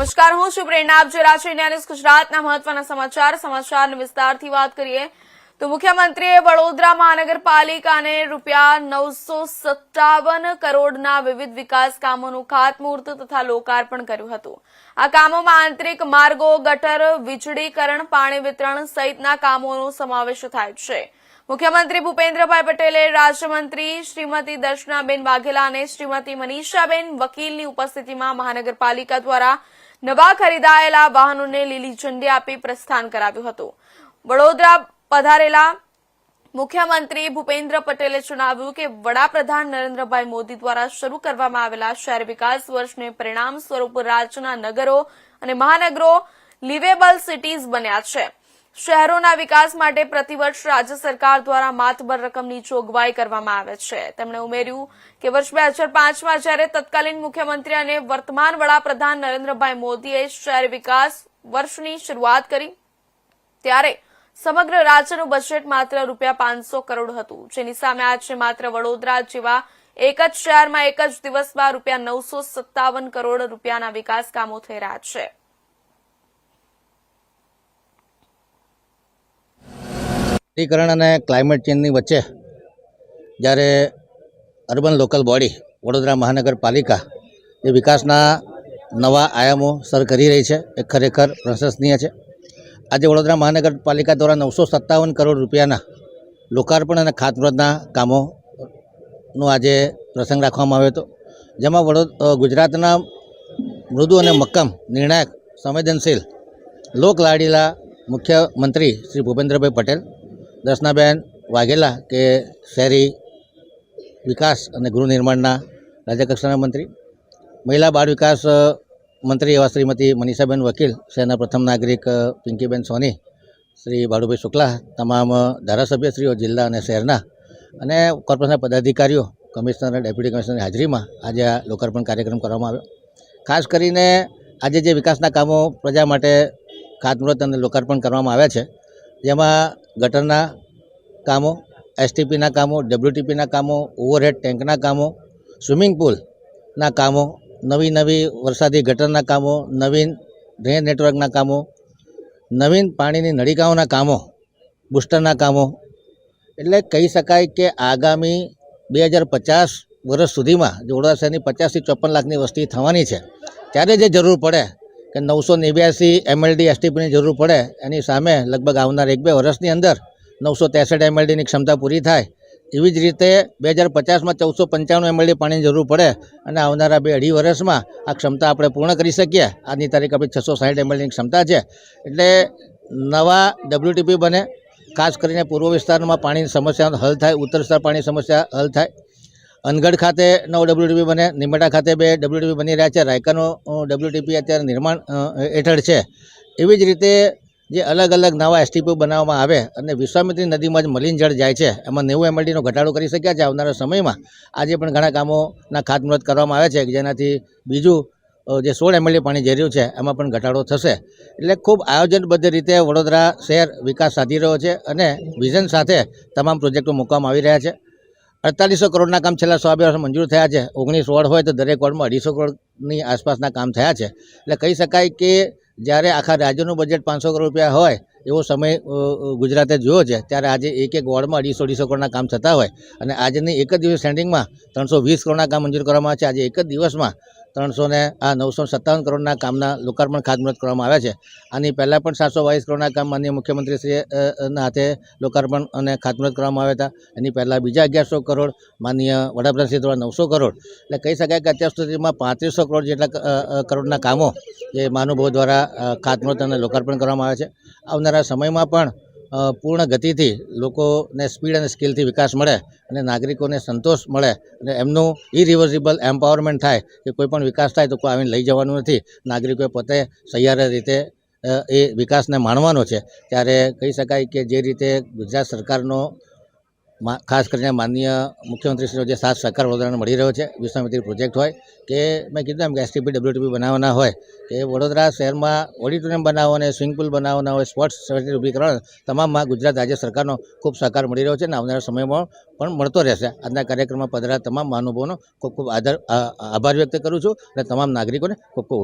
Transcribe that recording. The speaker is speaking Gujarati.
નમસ્કાર, હું છું પ્રેરણા. આપ જોઈ રહ્યા છો ઇન્ડિયા ન્યૂઝ ગુજરાતના મહત્વના સમાચારની વિસ્તારથી વાત કરીએ તો મુખ્યમંત્રીએ વડોદરા મહાનગરપાલિકાને ₹957 કરોડના વિવિધ વિકાસ કામોનું ખાતમુહૂર્ત તથા લોકાર્પણ કર્યું હતું. આ કામોમાં આંતરિક માર્ગો, ગટર, વીજળીકરણ, પાણી વિતરણ સહિતના કામોનો સમાવેશ થાય છે. મુખ્યમંત્રી ભૂપેન્દ્રભાઈ પટેલે રાજ્યમંત્રી શ્રીમતી દર્શનાબેન વાઘેલા અને શ્રીમતી મનીષાબેન વકીલની ઉપસ્થિતિમાં મહાનગરપાલિકા દ્વારા નવા ખરીદાયેલા વાહનોને લીલી ઝંડી આપી પ્રસ્થાન કરાવ્યું હતું. વડોદરા પધારેલા મુખ્યમંત્રી ભૂપેન્દ્ર પટેલે જણાવ્યું કે વડાપ્રધાન નરેન્દ્રભાઈ મોદી દ્વારા શરૂ કરવામાં આવેલા શહેર વિકાસ વર્ષને પરિણામ સ્વરૂપ રાજ્યના નગરો અને મહાનગરો લિવેબલ સિટીઝ બન્યા છે. શહેરોના વિકાસ માટે પ્રતિવર્ષ રાજ્ય સરકાર દ્વારા માતબર રકમની જોગવાઈ કરવામાં આવે છે. તેમણે ઉમેર્યું કે વર્ષ 2005માં જ્યારે તત્કાલીન મુખ્યમંત્રી અને વર્તમાન વડાપ્રધાન નરેન્દ્રભાઈ મોદીએ શહેર વિકાસ વર્ષની શરૂઆત કરી ત્યારે સમગ્ર રાજ્યનું બજેટ માત્ર ₹500 કરોડ હતું, જેની સામે આજે માત્ર વડોદરા જેવા એક જ શહેરમાં એક જ દિવસમાં ₹957 કરોડ રૂપિયાના વિકાસ કામો થઈ રહ્યા છે. શહેરીકરણ અને ક્લાઇમેટ ચેન્જની વચ્ચે જ્યારે અર્બન લોકલ બોડી વડોદરા મહાનગરપાલિકા એ વિકાસના નવા આયામો સર કરી રહી છે, એ ખરેખર પ્રશંસનીય છે. આજે વડોદરા મહાનગરપાલિકા દ્વારા 957 કરોડ રૂપિયાના લોકાર્પણ અને ખાતમુહૂર્તના કામોનો આજે પ્રસંગ રાખવામાં આવ્યો હતો, જેમાં ગુજરાતના મૃદુ અને મક્કમ, નિર્ણાયક, સંવેદનશીલ, લોકલાડીલા મુખ્યમંત્રી શ્રી ભૂપેન્દ્રભાઈ પટેલ, દર્શનાબેન વાઘેલા કે શહેરી વિકાસ અને ગૃહ નિર્માણના રાજ્યકક્ષાના મંત્રી, મહિલા બાળ વિકાસ મંત્રી એવા શ્રીમતી મનીષાબેન વકીલ, શહેરના પ્રથમ નાગરિક પિંકીબેન સોની, શ્રી બાળુભાઈ શુક્લા, તમામ ધારાસભ્યશ્રીઓ જિલ્લા અને શહેરના અને કોર્પોરેશનના પદાધિકારીઓ, કમિશનર અને ડેપ્યુટી કમિશનરની હાજરીમાં આજે આ લોકાર્પણ કાર્યક્રમ કરવામાં આવ્યો. ખાસ કરીને આજે જે વિકાસના કામો પ્રજા માટે ખાતમુહૂર્ત અને લોકાર્પણ કરવામાં આવ્યા છે, જેમાં ગટરના કામો, એસટીપીના કામો, ડબ્લ્યુટીપીના કામો, ઓવરહેડ ટેન્કના કામો, સ્વિમિંગ પુલના કામો, નવી વરસાદી ગટરના કામો, નવીન ડ્રેનેજ નેટવર્કના કામો, નવીન પાણીની નળિકાઓના કામો, બુસ્ટરના કામો. એટલે કહી શકાય કે આગામી 2050 વર્ષ સુધીમાં જે વડોદરા શહેરની 50 થી 54 લાખની વસ્તી થવાની છે, ત્યારે જે જરૂર પડે કે 989 MLD એસટીપીની જરૂર પડે, એની સામે લગભગ આવનાર 1-2 વર્ષની અંદર 963 MLDની ક્ષમતા પૂરી થાય. એવી જ રીતે 2050માં 1495 MLD પાણીની જરૂર પડે અને આવનારા 2-2.5 વર્ષમાં આ ક્ષમતા આપણે પૂર્ણ કરી શકીએ. આજની તારીખ આપણી 660 MLDની ક્ષમતા છે. એટલે નવા WTP બને, ખાસ કરીને પૂર્વ વિસ્તારમાં પાણીની સમસ્યા હલ થાય, ઉત્તર વિસ્તાર પાણી સમસ્યા હલ થાય. અનગઢ ખાતે 9 WTP બને, નિમેટા ખાતે 2 WTP બની રહ્યા છે, રાયકાનો WTP અત્યારે નિર્માણ હેઠળ છે. એવી જ રીતે જે અલગ અલગ નવા એસટીપી બનાવવામાં આવે અને વિશ્વામિત્રી નદીમાં જ મલિન જળ જાય છે, એમાં 90 MLDનો ઘટાડો કરી શક્યા છે. આવનારા સમયમાં આજે પણ ઘણા કામોના ખાતમુહૂર્ત કરવામાં આવે છે, જેનાથી બીજું જે 16 MLD પાણી જઈ રહ્યું છે એમાં પણ ઘટાડો થશે. એટલે ખૂબ આયોજનબદ્ધ રીતે વડોદરા શહેર વિકાસ સાધી રહ્યો છે અને વિઝન સાથે તમામ પ્રોજેક્ટો મૂકવામાં આવી રહ્યા છે. 4800 કરોડના કામ છેલ્લા 100-2 વર્ષ મંજૂર થયા છે. 19 વોર્ડ હોય તો દરેક વોર્ડમાં 250 કરોડની આસપાસના કામ થયા છે. એટલે કહી શકાય કે જ્યારે આખા રાજ્યનું બજેટ 500 કરોડ રૂપિયા હોય એવો સમય ગુજરાતે જોયો છે, ત્યારે આજે એક વોર્ડમાં 250 કરોડના કામ થતા હોય અને આજની એક જ દિવસ સ્ટેન્ડિંગમાં 320 કરોડના કામ મંજૂર કરવામાં આવે છે. આજે એક જ દિવસમાં 957 કરોડના કામના લોકાર્પણ ખાતમુહૂર્ત કરવામાં આવ્યા છે. આની પહેલાં પણ 722 કરોડના કામ માનનીય મુખ્યમંત્રીશ્રીના હાથે લોકાર્પણ અને ખાતમુહૂર્ત કરવામાં આવ્યા હતા. એની પહેલાં બીજા 1100 કરોડ, માનનીય વડાપ્રધાનશ્રી દ્વારા 900 કરોડ. એટલે કહી શકાય કે અત્યાર સુધીમાં 3500 કરોડ જેટલા કરોડના કામો જે મહાનુભાવો દ્વારા ખાતમુહૂર્ત અને લોકાર્પણ કરવામાં આવે છે. આવનારા સમયમાં પણ પૂર્ણ ગતિથી લોકોને સ્પીડ અને સ્કિલથી વિકાસ મળે અને નાગરિકોને સંતોષ મળે અને એમનું ઇરિવર્સિબલ એમ્પાવરમેન્ટ થાય કે કોઈ પણ વિકાસ થાય તો કોઈ આવીને લઈ જવાનું નથી, નાગરિકોએ પોતે સહિયારા રીતે એ વિકાસને માણવાનો છે. ત્યારે કહી શકાય કે જે રીતે ગુજરાત સરકારનો ખાસ કરીને માનનીય મુખ્યમંત્રીશ્રીનો જે સાથ સહકાર વડોદરાને મળી રહ્યો છે, વિશ્વામિત્રી પ્રોજેક્ટ હોય કે મેં કીધું એમ કે એસટીપી WTP બનાવવાના હોય કે વડોદરા શહેરમાં ઓડિટોરિયમ બનાવવાને, સ્વિમિંગ પુલ બનાવવાના હોય, સ્પોર્ટ્સ ફેસિલિટી ઊભી કરવાના, તમામમાં ગુજરાત રાજ્ય સરકારનો ખૂબ સહકાર મળી રહ્યો છે અને આવનારા સમયમાં પણ મળતો રહેશે. આજના કાર્યક્રમમાં પધારેલા તમામ મહાનુભાવોનો ખૂબ ખૂબ આભાર વ્યક્ત કરું છું અને તમામ નાગરિકોને ખૂબ ખૂબ